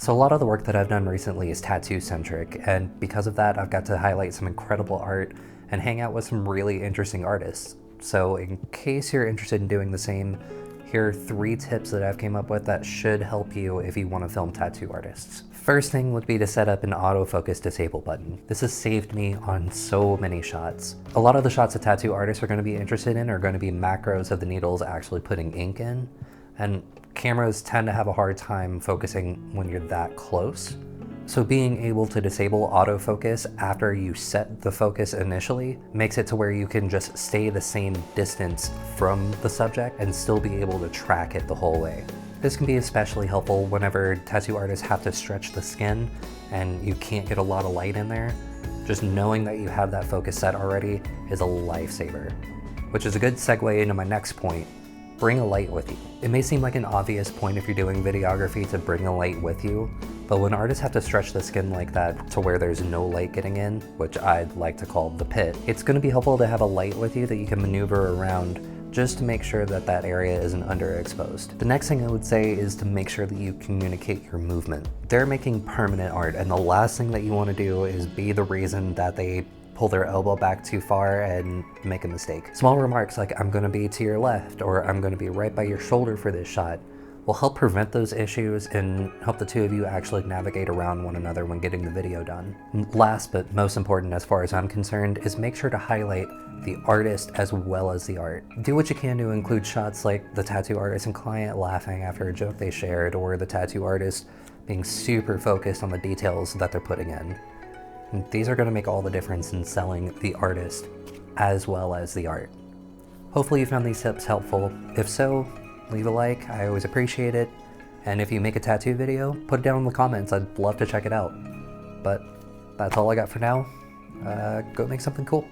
So a lot of the work that I've done recently is tattoo centric, and because of that I've got to highlight some incredible art and hang out with some really interesting artists. So in case you're interested in doing the same, here are 3 tips that I've came up with that should help you if you want to film tattoo artists. First thing would be to set up an autofocus disable button. This has saved me on so many shots. A lot of the shots that tattoo artists are going to be interested in are going to be macros of the needles actually putting ink in, and cameras tend to have a hard time focusing when you're that close. So being able to disable autofocus after you set the focus initially makes it to where you can just stay the same distance from the subject and still be able to track it the whole way. This can be especially helpful whenever tattoo artists have to stretch the skin and you can't get a lot of light in there. Just knowing that you have that focus set already is a lifesaver. Which is a good segue into my next point. Bring a light with you. It may seem like an obvious point if you're doing videography to bring a light with you, but when artists have to stretch the skin like that to where there's no light getting in, which I'd like to call the pit, it's going to be helpful to have a light with you that you can maneuver around just to make sure that that area isn't underexposed. The next thing I would say is to make sure that you communicate your movement. They're making permanent art, and the last thing that you want to do is be the reason that they pull their elbow back too far and make a mistake. Small remarks like "I'm gonna be to your left" or "I'm gonna be right by your shoulder for this shot" will help prevent those issues and help the two of you actually navigate around one another when getting the video done. Last but most important as far as I'm concerned is make sure to highlight the artist as well as the art. Do what you can to include shots like the tattoo artist and client laughing after a joke they shared, or the tattoo artist being super focused on the details that they're putting in. These are going to make all the difference in selling the artist as well as the art. Hopefully you found these tips helpful. If so, leave a like, I always appreciate it. And if you make a tattoo video, put it down in the comments, I'd love to check it out. But that's all I got for now. Go make something cool.